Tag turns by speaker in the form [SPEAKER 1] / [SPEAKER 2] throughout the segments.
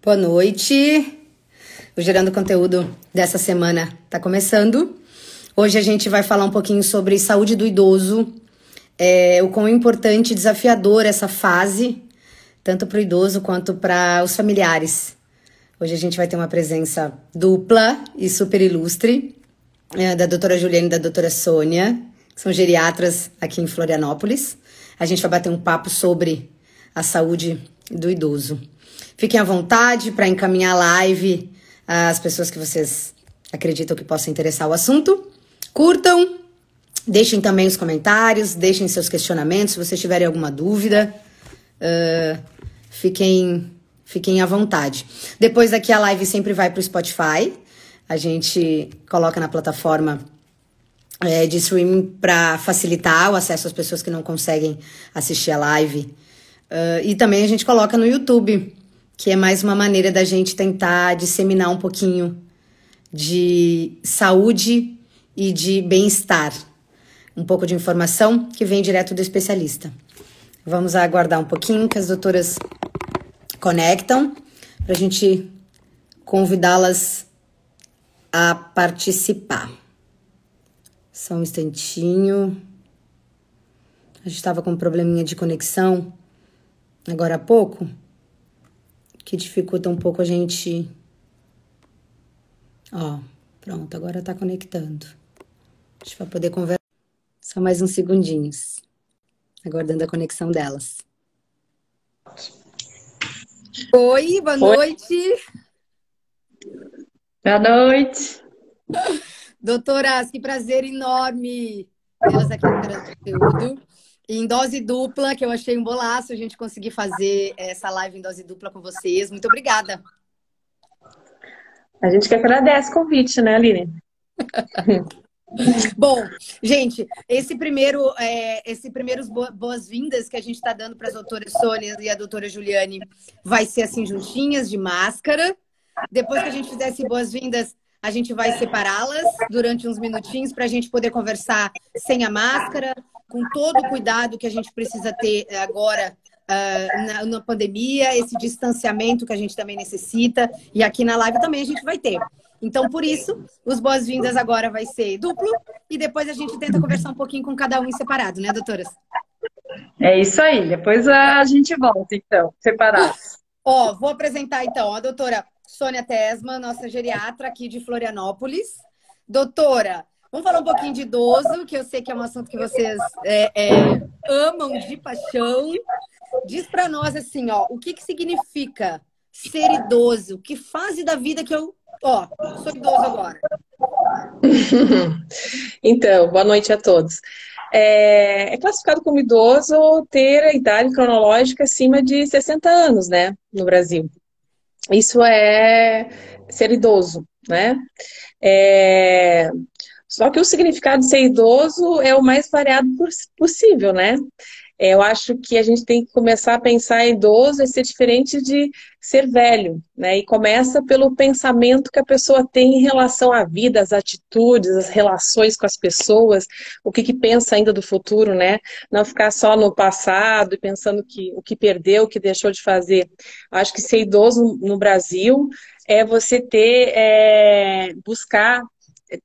[SPEAKER 1] Boa noite. O Gerando Conteúdo dessa semana está começando. Hoje a gente vai falar um pouquinho sobre saúde do idoso, o quão importante e desafiador essa fase, tanto para o idoso quanto para os familiares. Hoje a gente vai ter uma presença dupla e super ilustre, da doutora Juliane e da doutora Sônia, que são geriatras aqui em Florianópolis. A gente vai bater um papo sobre a saúde do idoso. Fiquem à vontade para encaminhar a live às pessoas que vocês acreditam que possam interessar o assunto. Curtam, deixem também os comentários, deixem seus questionamentos, se vocês tiverem alguma dúvida. Fiquem à vontade. Depois daqui a live sempre vai para o Spotify. A gente coloca na plataforma de streaming para facilitar o acesso às pessoas que não conseguem assistir a live. E também a gente coloca no YouTube, que é mais uma maneira da gente tentar disseminar um pouquinho de saúde e de bem-estar. Um pouco de informação que vem direto do especialista. Vamos aguardar um pouquinho que as doutoras conectam para a gente convidá-las a participar. Só um instantinho. A gente estava com um probleminha de conexão agora há pouco, que dificulta um pouco a gente... Pronto, agora tá conectando. A gente vai poder conversar. Só mais uns segundinhos. Aguardando a conexão delas. Oi, boa noite.
[SPEAKER 2] Boa noite.
[SPEAKER 1] Doutoras, que prazer enorme elas aqui no Gerando Conteúdo. Em dose dupla, que eu achei um bolaço a gente conseguir fazer essa live em dose dupla com vocês. Muito obrigada.
[SPEAKER 2] A gente que agradece o convite, né, Aline?
[SPEAKER 1] Bom, gente, esses primeiros boas-vindas que a gente está dando para as doutoras Sônia e a doutora Juliane vai ser assim, juntinhas, de máscara. Depois que a gente fizer essas boas-vindas, a gente vai separá-las durante uns minutinhos para a gente poder conversar sem a máscara, com todo o cuidado que a gente precisa ter agora na pandemia, esse distanciamento que a gente também necessita, e aqui na live também a gente vai ter. Então, por isso, os boas-vindas agora vai ser duplo, e depois a gente tenta conversar um pouquinho com cada um em separado, né, doutoras?
[SPEAKER 2] É isso aí, depois a gente volta, então, separados.
[SPEAKER 1] Vou apresentar, então, a doutora Sônia Tesma, nossa geriatra aqui de Florianópolis. Doutora, vamos falar um pouquinho de idoso, que eu sei que é um assunto que vocês amam de paixão. Diz para nós, assim, o que significa ser idoso? Que fase da vida que eu... sou idoso agora.
[SPEAKER 2] Então, boa noite a todos. É classificado como idoso ter a idade cronológica acima de 60 anos, né, no Brasil. Isso é ser idoso, né? Só que o significado de ser idoso é o mais variado possível, né? Eu acho que a gente tem que começar a pensar em idoso e ser diferente de ser velho, né? E começa pelo pensamento que a pessoa tem em relação à vida, às atitudes, as relações com as pessoas, o que pensa ainda do futuro, né? Não ficar só no passado e pensando o que perdeu, o que deixou de fazer. Acho que ser idoso no Brasil é você buscar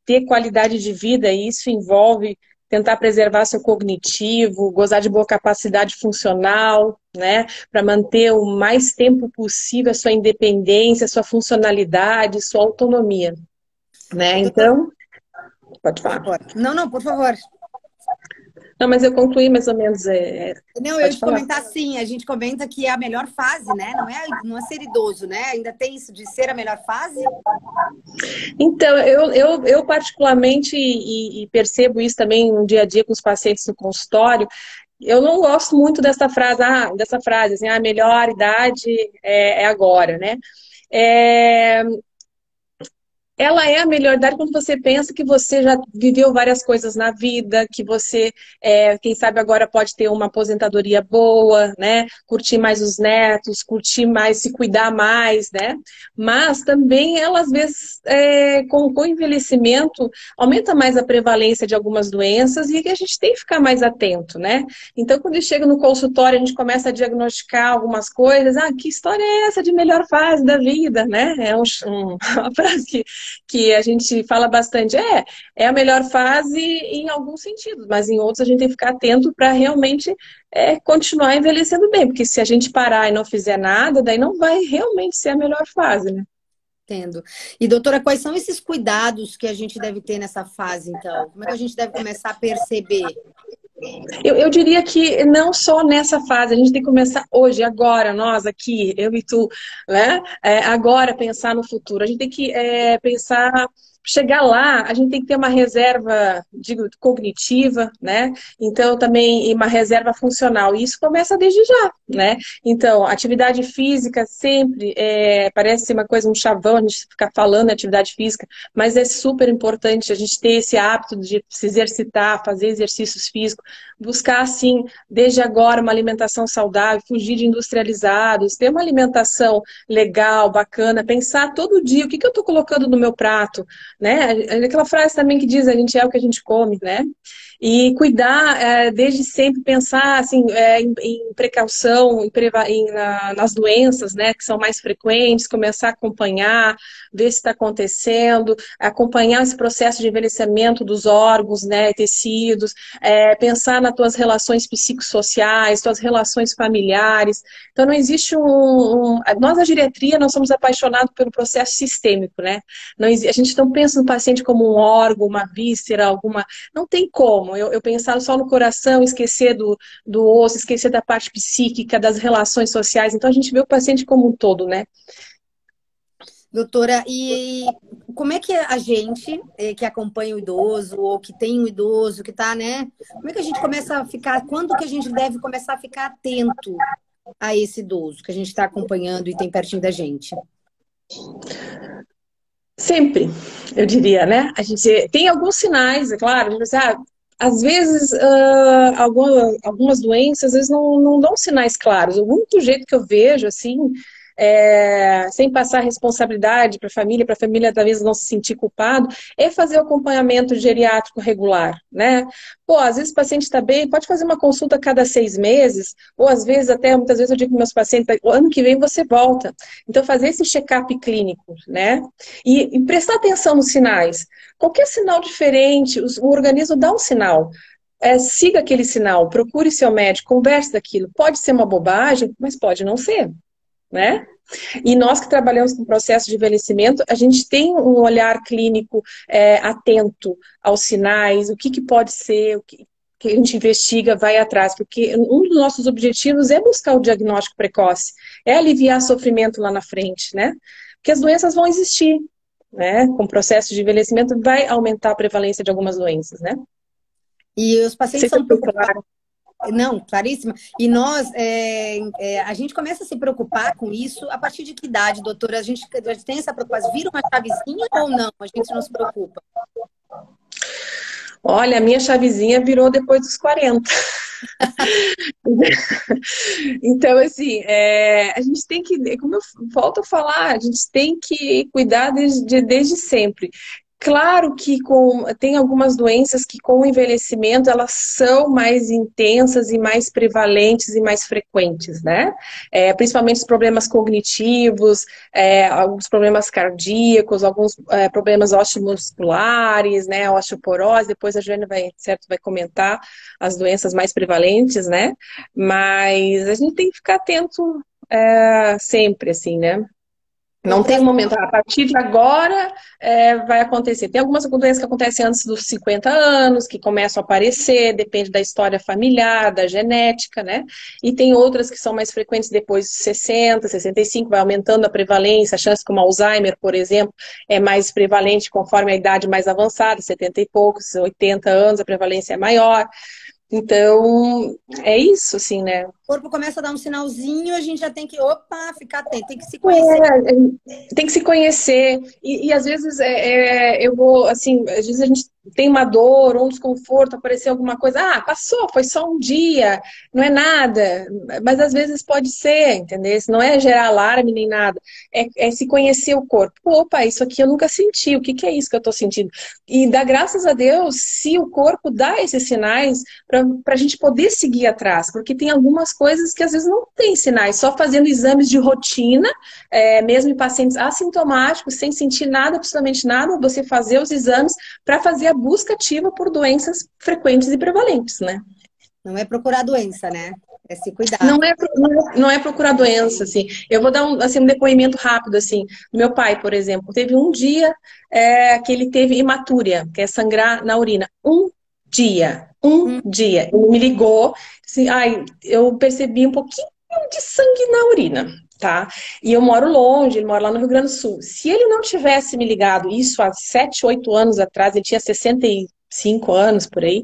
[SPEAKER 2] ter qualidade de vida, e isso envolve tentar preservar seu cognitivo, gozar de boa capacidade funcional, né, para manter o mais tempo possível a sua independência, a sua funcionalidade, sua autonomia, né? Então, pode falar.
[SPEAKER 1] Não, por favor.
[SPEAKER 2] Não, mas eu concluí mais ou menos.
[SPEAKER 1] Não, eu ia te comentar assim, a gente comenta que é a melhor fase, né? Não é ser idoso, né? Ainda tem isso de ser a melhor fase?
[SPEAKER 2] Então, eu particularmente, e percebo isso também no dia a dia com os pacientes no consultório, eu não gosto muito dessa frase assim, a melhor idade é agora, né? ela é a melhor idade quando você pensa que você já viveu várias coisas na vida, que você, quem sabe agora pode ter uma aposentadoria boa, né? Curtir mais os netos, curtir mais, se cuidar mais, né? Mas também ela, às vezes, com o envelhecimento, aumenta mais a prevalência de algumas doenças e a gente tem que ficar mais atento, né? Então, quando chega no consultório, a gente começa a diagnosticar algumas coisas. Ah, que história é essa de melhor fase da vida, né? Uma frase que a gente fala bastante. É a melhor fase em alguns sentidos, mas em outros a gente tem que ficar atento para realmente continuar envelhecendo bem, porque se a gente parar e não fizer nada, daí não vai realmente ser a melhor fase, né?
[SPEAKER 1] Entendo. E, doutora, quais são esses cuidados que a gente deve ter nessa fase, então? Como é que a gente deve começar a perceber?
[SPEAKER 2] Eu diria que não só nessa fase, a gente tem que começar hoje, agora, nós aqui, eu e tu, né? Agora pensar no futuro. A gente tem que pensar, chegar lá, a gente tem que ter uma reserva, digo, cognitiva, né? Então, também uma reserva funcional. E isso começa desde já, né? Então, atividade física sempre parece ser uma coisa, um chavão, a gente ficar falando de atividade física, mas é super importante a gente ter esse hábito de se exercitar, fazer exercícios físicos, buscar, assim, desde agora, uma alimentação saudável, fugir de industrializados, ter uma alimentação legal, bacana, pensar todo dia o que eu estou colocando no meu prato, né? Aquela frase também que diz, a gente é o que a gente come, né? E cuidar, desde sempre, pensar assim, em precaução, nas doenças, né, que são mais frequentes, começar a acompanhar, ver se está acontecendo, acompanhar esse processo de envelhecimento dos órgãos, né, tecidos, pensar nas tuas relações psicossociais, tuas relações familiares. Então, não existe nós, a geriatria, nós somos apaixonados pelo processo sistêmico, né? Não, a gente não pensa no paciente como um órgão, uma víscera, alguma... Não tem como. Eu pensar só no coração, esquecer do osso, esquecer da parte psíquica, das relações sociais. Então, a gente vê o paciente como um todo, né?
[SPEAKER 1] Doutora, e como é que a gente que acompanha o idoso ou que tem um idoso que está, né? Como é que a gente começa a ficar, quando que a gente deve começar a ficar atento a esse idoso que a gente está acompanhando e tem pertinho da gente?
[SPEAKER 2] Sempre, eu diria, né? A gente tem alguns sinais, é claro, mas, às vezes algumas doenças às vezes não dão sinais claros. O único jeito que eu vejo, assim, sem passar responsabilidade para a família talvez não se sentir culpado, é fazer o acompanhamento geriátrico regular, né? Pô, às vezes o paciente está bem, pode fazer uma consulta a cada 6 meses, ou às vezes até, muitas vezes eu digo para meus pacientes, o ano que vem você volta. Então fazer esse check-up clínico, né? E prestar atenção nos sinais. Qualquer sinal diferente, o organismo dá um sinal. Siga aquele sinal, procure seu médico, converse daquilo. Pode ser uma bobagem, mas pode não ser, né? E nós que trabalhamos com processo de envelhecimento, a gente tem um olhar clínico atento aos sinais, o que pode ser, o que a gente investiga, vai atrás, porque um dos nossos objetivos é buscar o diagnóstico precoce, é aliviar sofrimento lá na frente, né? Porque as doenças vão existir, né? Com o processo de envelhecimento vai aumentar a prevalência de algumas doenças, né?
[SPEAKER 1] E os pacientes
[SPEAKER 2] Sei
[SPEAKER 1] são preocupados. Não, claríssima. E nós, a gente começa a se preocupar com isso a partir de que idade, doutora? A gente tem essa preocupação. Vira uma chavezinha ou não? A gente não se preocupa.
[SPEAKER 2] Olha, a minha chavezinha virou depois dos 40. Então, assim, a gente tem que, como eu volto a falar, a gente tem que cuidar desde sempre. Claro que tem algumas doenças que com o envelhecimento elas são mais intensas e mais prevalentes e mais frequentes, né? Principalmente os problemas cognitivos, alguns problemas cardíacos, alguns problemas osteomusculares, né? Osteoporose, depois a Jane vai comentar as doenças mais prevalentes, né? Mas a gente tem que ficar atento sempre, assim, né? Não tem um momento, a partir de agora vai acontecer. Tem algumas doenças que acontecem antes dos 50 anos, que começam a aparecer, depende da história familiar, da genética, né? E tem outras que são mais frequentes depois de 60, 65, vai aumentando a prevalência, a chance como Alzheimer, por exemplo, é mais prevalente conforme a idade mais avançada, 70 e poucos, 80 anos, a prevalência é maior. Então, é isso, assim, né?
[SPEAKER 1] O corpo começa a dar um sinalzinho, a gente já tem que, opa, ficar atento, tem que se conhecer.
[SPEAKER 2] Tem que se conhecer. E às vezes eu vou, assim, às vezes a gente tem uma dor ou um desconforto, apareceu alguma coisa, passou, foi só um dia, não é nada. Mas às vezes pode ser, entendeu? Não é gerar alarme nem nada. É se conhecer o corpo. Opa, isso aqui eu nunca senti, o que que é isso que eu tô sentindo? E dá graças a Deus se o corpo dá esses sinais para a gente poder seguir atrás, porque tem algumas coisas que às vezes não tem sinais, só fazendo exames de rotina, mesmo em pacientes assintomáticos, sem sentir nada, absolutamente nada, você fazer os exames para fazer a busca ativa por doenças frequentes e prevalentes, né?
[SPEAKER 1] Não é procurar doença, né? É se cuidar.
[SPEAKER 2] Não é procurar doença, assim. Eu vou dar um depoimento rápido, assim. Meu pai, por exemplo, teve um dia que ele teve hematúria, que é sangrar na urina. Um dia. Ele me ligou, assim, eu percebi um pouquinho de sangue na urina, tá? E eu moro longe, ele mora lá no Rio Grande do Sul. Se ele não tivesse me ligado, isso há 7, 8 anos atrás, ele tinha 65 anos por aí,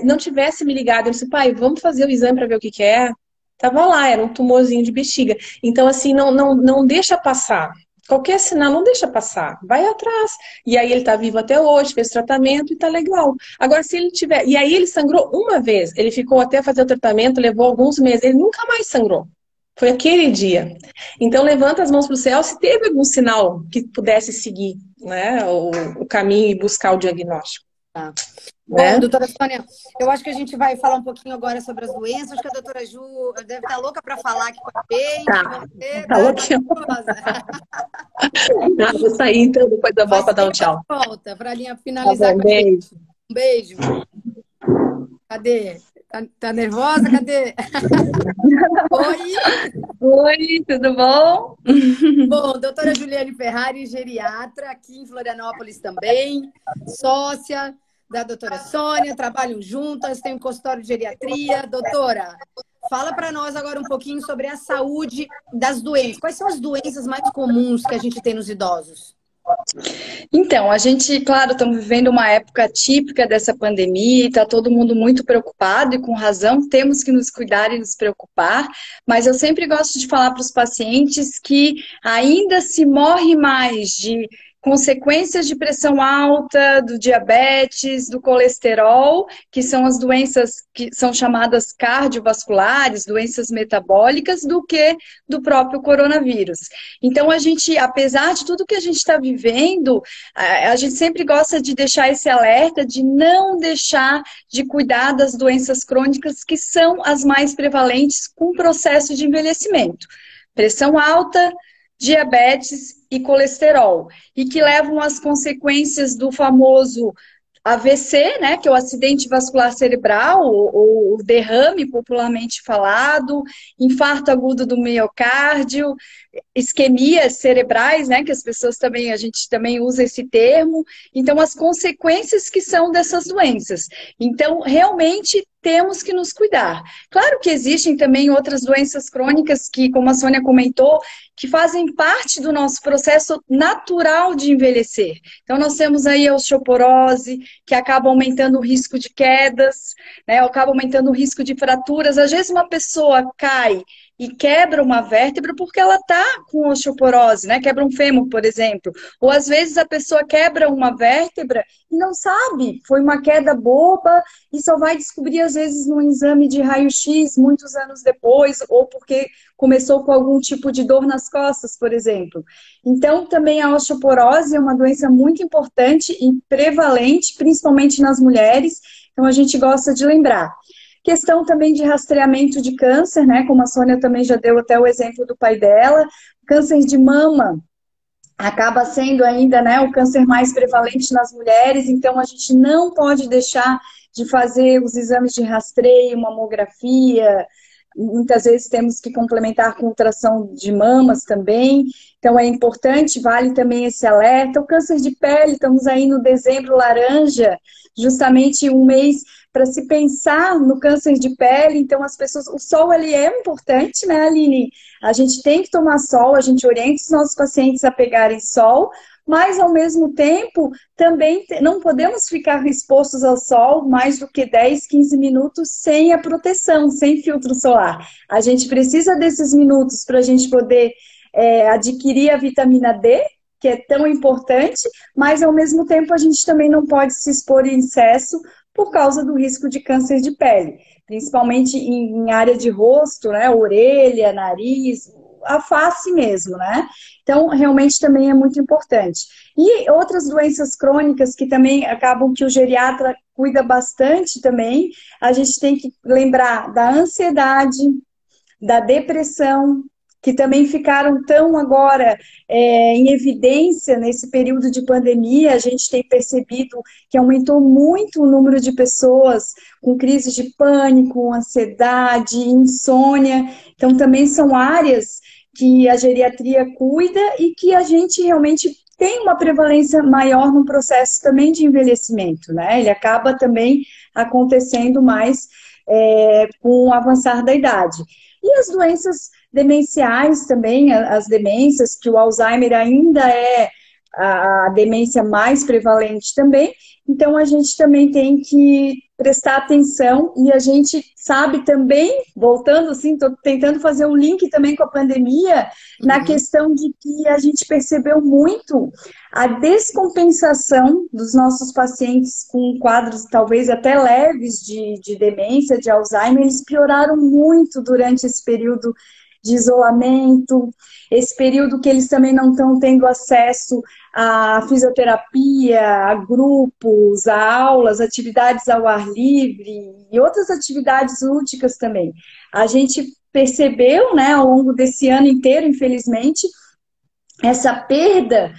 [SPEAKER 2] não tivesse me ligado, ele disse, pai, vamos fazer o exame para ver o que que é. Tava lá, era um tumorzinho de bexiga. Então, assim, não deixa passar. Qualquer sinal, não deixa passar. Vai atrás. E aí ele tá vivo até hoje, fez tratamento e tá legal. Agora, se ele tiver... E aí ele sangrou uma vez. Ele ficou até fazer o tratamento, levou alguns meses. Ele nunca mais sangrou. Foi aquele dia. Então, levanta as mãos pro céu se teve algum sinal que pudesse seguir, né, o caminho e buscar o diagnóstico.
[SPEAKER 1] Tá.
[SPEAKER 2] Né?
[SPEAKER 1] Bom, doutora Sônia, eu acho que a gente vai falar um pouquinho agora sobre as doenças. Acho que a doutora Ju deve estar louca para falar aqui com a gente.
[SPEAKER 2] Tá louquinha. Vou sair, então depois eu volto a dar um tchau.
[SPEAKER 1] Volta para a linha finalizar
[SPEAKER 2] bom,
[SPEAKER 1] com a gente. Um beijo. Cadê? Tá nervosa? Cadê?
[SPEAKER 3] Oi, tudo bom?
[SPEAKER 1] Bom, doutora Juliane Ferrari, geriatra, aqui em Florianópolis também, sócia da doutora Sônia, trabalham juntas, tem um consultório de geriatria. Doutora, fala para nós agora um pouquinho sobre a saúde das doenças. Quais são as doenças mais comuns que a gente tem nos idosos?
[SPEAKER 3] Então, a gente, claro, estamos vivendo uma época típica dessa pandemia, está todo mundo muito preocupado e com razão, temos que nos cuidar e nos preocupar, mas eu sempre gosto de falar para os pacientes que ainda se morre mais de consequências de pressão alta, do diabetes, do colesterol, que são as doenças que são chamadas cardiovasculares, doenças metabólicas, do que do próprio coronavírus. Então, a gente, apesar de tudo que a gente está vivendo, a gente sempre gosta de deixar esse alerta de não deixar de cuidar das doenças crônicas que são as mais prevalentes com o processo de envelhecimento. Pressão alta, diabetes e colesterol, e que levam às consequências do famoso AVC, né, que é o acidente vascular cerebral, ou o derrame popularmente falado, infarto agudo do miocárdio, isquemias cerebrais, né, que as pessoas também, a gente também usa esse termo. Então, as consequências que são dessas doenças. Então, realmente temos que nos cuidar. Claro que existem também outras doenças crônicas que, como a Sônia comentou, que fazem parte do nosso processo natural de envelhecer. Então, nós temos aí a osteoporose, que acaba aumentando o risco de quedas, né, acaba aumentando o risco de fraturas. Às vezes, uma pessoa cai e quebra uma vértebra porque ela está com osteoporose, né? Quebra um fêmur, por exemplo. Ou às vezes a pessoa quebra uma vértebra e não sabe, foi uma queda boba e só vai descobrir às vezes num exame de raio-x muitos anos depois, ou porque começou com algum tipo de dor nas costas, por exemplo. Então, também a osteoporose é uma doença muito importante e prevalente, principalmente nas mulheres, então a gente gosta de lembrar. Questão também de rastreamento de câncer, né? Como a Sônia também já deu até o exemplo do pai dela. Câncer de mama acaba sendo ainda, né, o câncer mais prevalente nas mulheres, então a gente não pode deixar de fazer os exames de rastreio, mamografia. Muitas vezes temos que complementar com ultrassom de mamas também. Então é importante, vale também esse alerta. O câncer de pele, estamos aí no dezembro laranja, justamente um mês para se pensar no câncer de pele. Então as pessoas, o sol ele é importante, né, Aline? A gente tem que tomar sol, a gente orienta os nossos pacientes a pegarem sol, mas ao mesmo tempo também não podemos ficar expostos ao sol mais do que 10, 15 minutos sem a proteção, sem filtro solar. A gente precisa desses minutos para a gente poder adquirir a vitamina D, que é tão importante, mas ao mesmo tempo a gente também não pode se expor em excesso por causa do risco de câncer de pele, principalmente em área de rosto, né, orelha, nariz, a face mesmo, né? Então, realmente também é muito importante. E outras doenças crônicas que também acabam que o geriatra cuida bastante também, a gente tem que lembrar da ansiedade, da depressão, que também ficaram tão agora em evidência nesse período de pandemia. A gente tem percebido que aumentou muito o número de pessoas com crises de pânico, ansiedade, insônia. Então, também são áreas que a geriatria cuida e que a gente realmente tem uma prevalência maior no processo também de envelhecimento, né? Ele acaba também acontecendo mais com o avançar da idade. E as doenças demenciais também, as demências, que o Alzheimer ainda é a demência mais prevalente também, então a gente também tem que prestar atenção e a gente sabe também, voltando assim, estou tentando fazer um link também com a pandemia, na questão de que a gente percebeu muito a descompensação dos nossos pacientes com quadros talvez até leves de demência, de Alzheimer, eles pioraram muito durante esse período de isolamento, esse período que eles também não estão tendo acesso à fisioterapia, a grupos, a aulas, atividades ao ar livre e outras atividades lúdicas também. A gente percebeu, né, ao longo desse ano inteiro, infelizmente, essa perda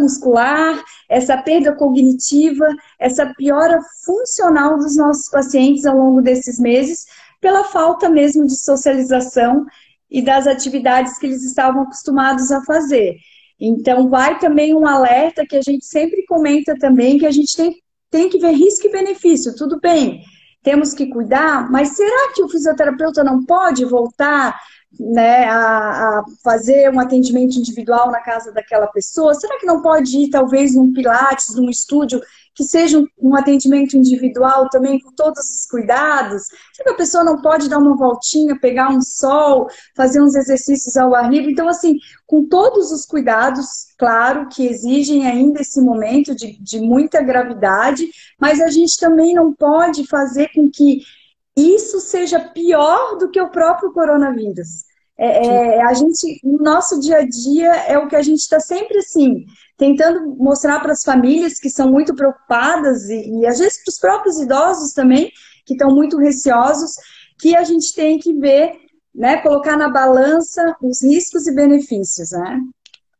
[SPEAKER 3] muscular, essa perda cognitiva, essa piora funcional dos nossos pacientes ao longo desses meses, pela falta mesmo de socialização e das atividades que eles estavam acostumados a fazer. Então, vai também um alerta que a gente sempre comenta também, que a gente tem que ver risco e benefício. Tudo bem, temos que cuidar, mas será que o fisioterapeuta não pode voltar, né, a fazer um atendimento individual na casa daquela pessoa? Será que não pode ir, talvez, num pilates, num estúdio, que seja um atendimento individual também, com todos os cuidados? Será que a pessoa não pode dar uma voltinha, pegar um sol, fazer uns exercícios ao ar livre? Então, assim, com todos os cuidados, claro, que exigem ainda esse momento de muita gravidade, mas a gente também não pode fazer com que isso seja pior do que o próprio coronavírus. A gente, no nosso dia a dia, é o que a gente está sempre assim, tentando mostrar para as famílias que são muito preocupadas e às vezes para os próprios idosos também, que estão muito receosos, que a gente tem que ver, né, colocar na balança os riscos e benefícios, né?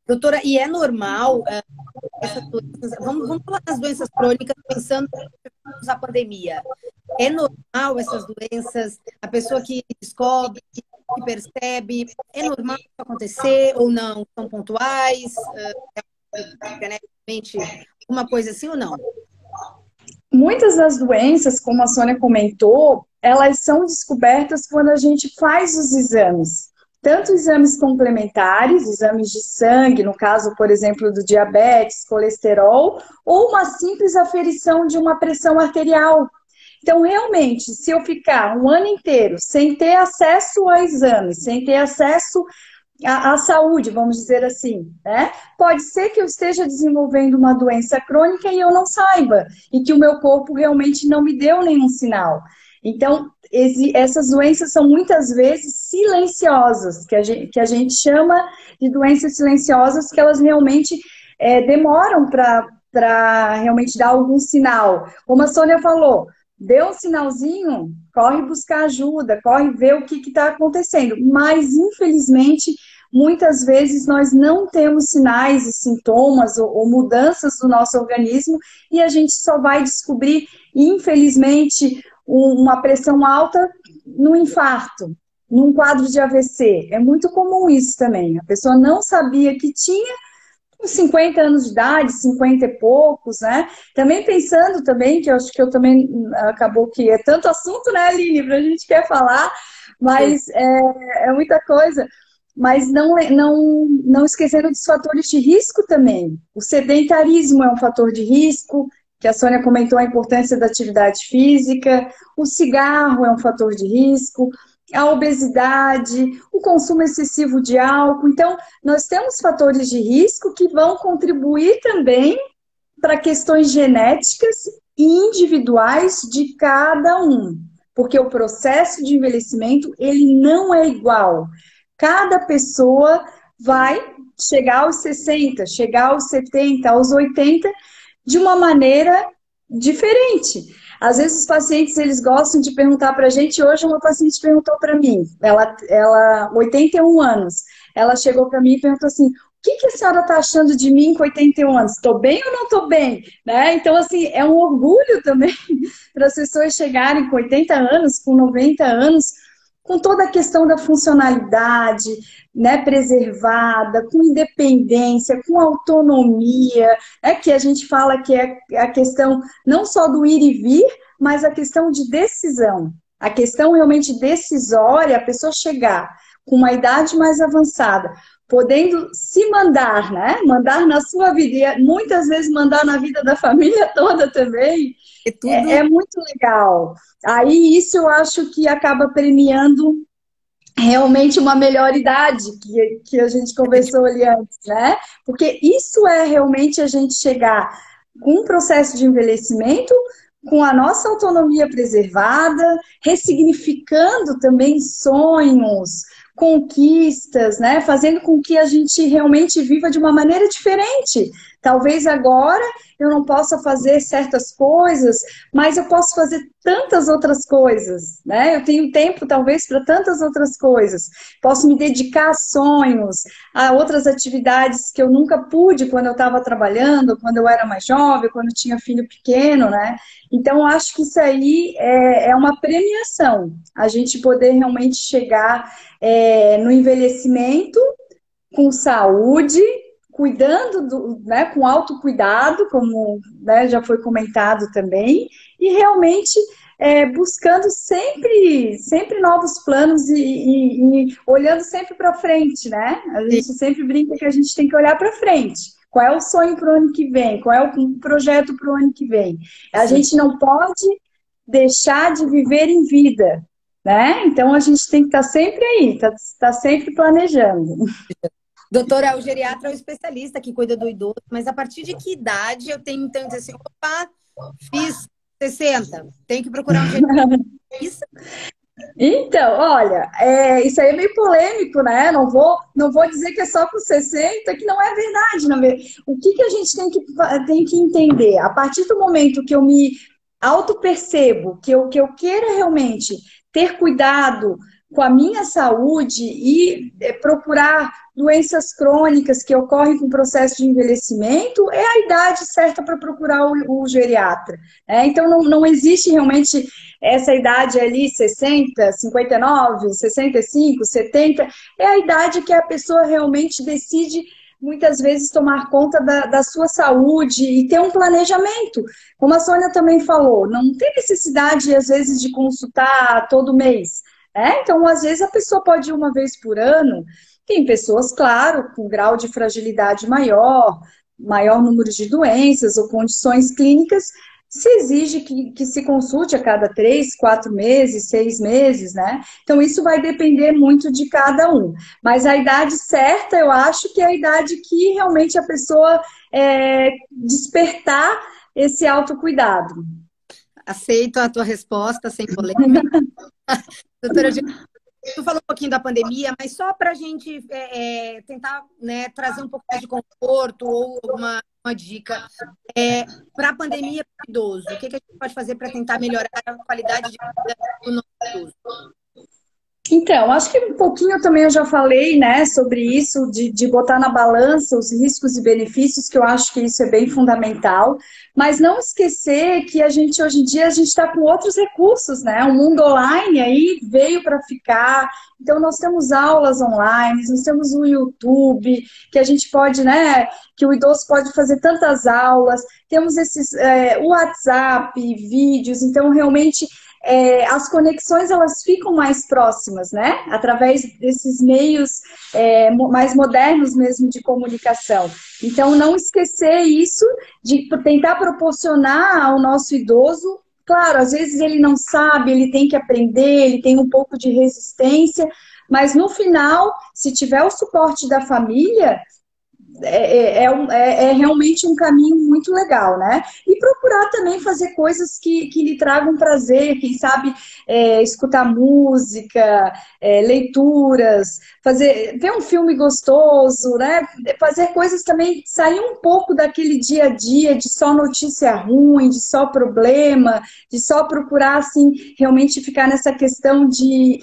[SPEAKER 1] Doutora, e é normal essas doenças, vamos falar das doenças crônicas pensando na pandemia. É normal essas doenças, a pessoa que descobre, que percebe, é normal isso acontecer ou não? São pontuais? Realmente uma coisa assim ou não?
[SPEAKER 3] Muitas das doenças, como a Sônia comentou, elas são descobertas quando a gente faz os exames. Tanto exames complementares, exames de sangue, no caso, por exemplo, do diabetes, colesterol, ou uma simples aferição de uma pressão arterial. Então, realmente, se eu ficar um ano inteiro sem ter acesso a exames, sem ter acesso à saúde, vamos dizer assim, né? Pode ser que eu esteja desenvolvendo uma doença crônica e eu não saiba, e que o meu corpo realmente não me deu nenhum sinal. Então, essas doenças são muitas vezes silenciosas, que a gente chama de doenças silenciosas, que elas realmente demoram para realmente dar algum sinal. Como a Sônia falou, deu um sinalzinho, corre buscar ajuda, corre ver o que está acontecendo. Mas, infelizmente, muitas vezes nós não temos sinais e sintomas ou mudanças do nosso organismo e a gente só vai descobrir, infelizmente, uma pressão alta no infarto, num quadro de AVC. É muito comum isso também. A pessoa não sabia que tinha, com 50 anos de idade, 50 e poucos, né? Também pensando também, que eu acho que eu também acabou que é tanto assunto, né, Aline, pra gente quer falar, mas é muita coisa. mas não esquecendo dos fatores de risco também. O sedentarismo é um fator de risco, que a Sônia comentou a importância da atividade física, o cigarro é um fator de risco, a obesidade, o consumo excessivo de álcool. Então, nós temos fatores de risco que vão contribuir também para questões genéticas e individuais de cada um, porque o processo de envelhecimento, ele não é igual. Cada pessoa vai chegar aos 60, chegar aos 70, aos 80, de uma maneira diferente. Às vezes os pacientes, eles gostam de perguntar para a gente. Hoje uma paciente perguntou para mim, ela 81 anos, ela chegou para mim e perguntou assim: o que a senhora está achando de mim com 81 anos? Estou bem ou não estou bem? Né? Então, assim, é um orgulho também para as pessoas chegarem com 80 anos, com 90 anos, com toda a questão da funcionalidade, né, preservada, com independência, com autonomia, né, que a gente fala que é a questão não só do ir e vir, mas a questão de decisão. A questão realmente decisória, a pessoa chegar com uma idade mais avançada, podendo se mandar, né? Mandar na sua vida, e muitas vezes mandar na vida da família toda também, é muito legal. Aí isso eu acho que acaba premiando realmente uma melhor idade, que a gente conversou ali antes, né? Porque isso é realmente a gente chegar com um processo de envelhecimento, com a nossa autonomia preservada, ressignificando também sonhos, conquistas, né? Fazendo com que a gente realmente viva de uma maneira diferente. Talvez agora eu não possa fazer certas coisas, mas eu posso fazer tantas outras coisas, né? Eu tenho tempo, talvez, para tantas outras coisas. Posso me dedicar a sonhos, a outras atividades que eu nunca pude quando eu estava trabalhando, quando eu era mais jovem, quando eu tinha filho pequeno, né? Então, eu acho que isso aí é uma premiação, a gente poder realmente chegar no envelhecimento com saúde, cuidando, né, com autocuidado, como, né, já foi comentado também, e realmente buscando sempre novos planos e olhando sempre para frente, né? A gente sempre brinca que a gente tem que olhar para frente. Qual é o sonho para o ano que vem? Qual é o projeto para o ano que vem? A gente não pode deixar de viver em vida, né? Então a gente tem que estar sempre aí, tá sempre planejando.
[SPEAKER 1] Doutora, o geriatra é o especialista que cuida do idoso, mas a partir de que idade eu tenho então dizer assim, opa, fiz 60, tenho que procurar um geriatra? Isso?
[SPEAKER 3] Então, olha, isso aí é meio polêmico, né? Não vou dizer que é só com 60, que não é verdade. Não é? O que a gente tem que entender? A partir do momento que eu me auto-percebo, que eu queira realmente ter cuidado com a minha saúde e procurar doenças crônicas que ocorrem com o processo de envelhecimento, é a idade certa para procurar o geriatra. Então, não existe realmente essa idade ali, 60, 59, 65, 70, é a idade que a pessoa realmente decide muitas vezes tomar conta da sua saúde e ter um planejamento. Como a Sônia também falou, não tem necessidade, às vezes, de consultar todo mês. Então, às vezes, a pessoa pode ir uma vez por ano. Tem pessoas, claro, com grau de fragilidade maior número de doenças ou condições clínicas, se exige que se consulte a cada 3, 4 meses, 6 meses, né? Então, isso vai depender muito de cada um. Mas a idade certa, eu acho que é a idade que realmente a pessoa despertar esse autocuidado.
[SPEAKER 1] Aceito a tua resposta, sem polêmica. Doutora, tu falou um pouquinho da pandemia, mas só para a gente tentar, né, trazer um pouco mais de conforto ou uma dica para a pandemia para o idoso. O que a gente pode fazer para tentar melhorar a qualidade de vida do nosso idoso?
[SPEAKER 3] Então, acho que um pouquinho também eu já falei, né, sobre isso, de botar na balança os riscos e benefícios, que eu acho que isso é bem fundamental, mas não esquecer que hoje em dia, a gente está com outros recursos, né, o mundo online aí veio para ficar, então nós temos aulas online, nós temos o YouTube, que a gente pode, né, que o idoso pode fazer tantas aulas, temos esses, o WhatsApp, vídeos, então realmente as conexões elas ficam mais próximas, né? Através desses meios mais modernos mesmo de comunicação. Então, não esquecer isso, de tentar proporcionar ao nosso idoso. Claro, às vezes ele não sabe, ele tem que aprender, ele tem um pouco de resistência, mas no final, se tiver o suporte da família, é realmente um caminho muito legal, né? E procurar também fazer coisas que lhe tragam prazer, quem sabe escutar música, leituras, ver um filme gostoso, né? Fazer coisas também, sair um pouco daquele dia a dia de só notícia ruim, de só problema, de só procurar, assim, realmente ficar nessa questão de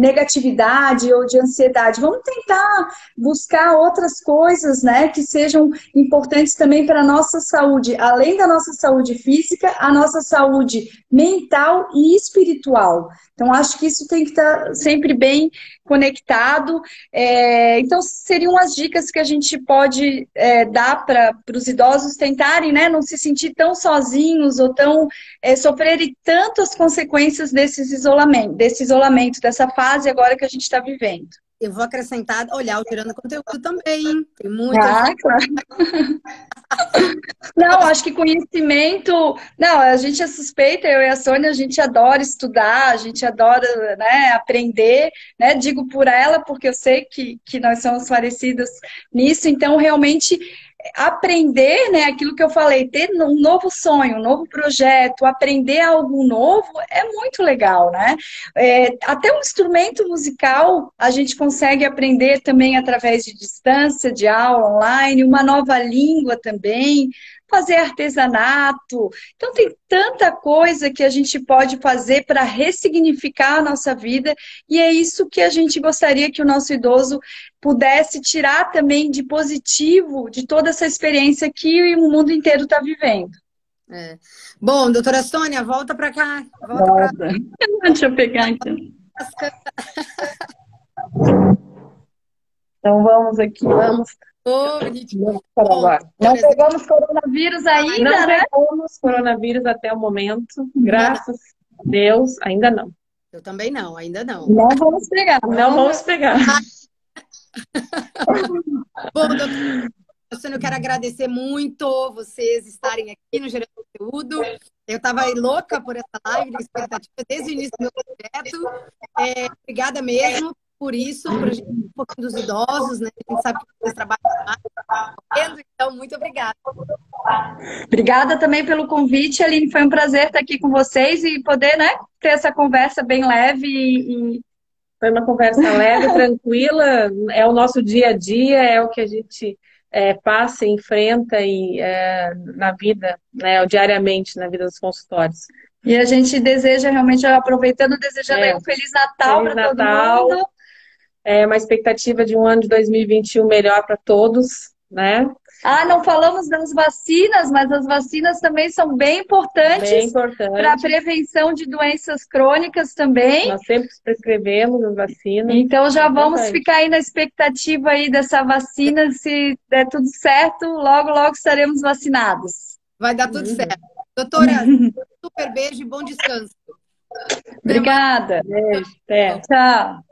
[SPEAKER 3] negatividade ou de ansiedade. Vamos tentar buscar outras coisas, né, que sejam importantes também para a nossa saúde, além da nossa saúde física, a nossa saúde mental e espiritual. Então, acho que isso tem que estar sempre bem conectado. Então, seriam as dicas que a gente pode dar para os idosos tentarem, né, não se sentir tão sozinhos ou tão sofrerem tanto as consequências desse isolamento, dessa fase agora que a gente está vivendo.
[SPEAKER 1] Eu vou acrescentar, olhar o Gerando Conteúdo também, hein? Tem muita
[SPEAKER 3] claro. Não, acho que conhecimento... Não, a gente é suspeita, eu e a Sônia, a gente adora estudar, a gente adora, né, aprender, né? Digo por ela, porque eu sei que nós somos parecidas nisso, então realmente aprender, né, aquilo que eu falei, ter um novo sonho, um novo projeto, aprender algo novo é muito legal, né? Até um instrumento musical a gente consegue aprender também através de distância, de aula online, uma nova língua também, fazer artesanato. Então tem tanta coisa que a gente pode fazer para ressignificar a nossa vida e é isso que a gente gostaria que o nosso idoso pudesse tirar também de positivo de toda essa experiência que o mundo inteiro está vivendo.
[SPEAKER 1] Bom, doutora Sônia, volta para cá. Volta.
[SPEAKER 3] Deixa eu pegar então.
[SPEAKER 2] Então vamos aqui, vamos.
[SPEAKER 3] Não pegamos coronavírus ainda,
[SPEAKER 2] não, né? Não pegamos coronavírus até o momento, graças a Deus, ainda não.
[SPEAKER 1] Eu também não, ainda não.
[SPEAKER 3] Não vamos pegar.
[SPEAKER 2] Não vamos pegar.
[SPEAKER 1] Bom, doutora, eu quero agradecer muito vocês estarem aqui no Gerando Conteúdo. Eu estava louca por essa live, de expectativa desde o início do meu projeto. Obrigada mesmo por isso, por a gente um pouquinho dos idosos, né? A gente sabe que vocês trabalham mais, então muito obrigada.
[SPEAKER 3] Obrigada também pelo convite, Aline. Foi um prazer estar aqui com vocês e poder, né, ter essa conversa bem leve.
[SPEAKER 2] Foi uma conversa leve, tranquila, é o nosso dia a dia, é o que a gente passa, enfrenta na vida, né, diariamente na vida dos consultórios.
[SPEAKER 3] E a gente deseja realmente, aproveitando, desejando um Feliz Natal para todo mundo.
[SPEAKER 2] Uma expectativa de um ano de 2021 melhor para todos, né?
[SPEAKER 3] Não falamos das vacinas, mas as vacinas também são bem importantes para a prevenção de doenças crônicas também.
[SPEAKER 2] Nós sempre prescrevemos as vacinas.
[SPEAKER 3] Então já vamos ficar aí na expectativa aí dessa vacina, se der tudo certo, logo, logo estaremos vacinados.
[SPEAKER 1] Vai dar tudo certo. Doutora, super beijo e bom descanso.
[SPEAKER 3] Obrigada.
[SPEAKER 2] Beijo. Até.
[SPEAKER 3] Tchau.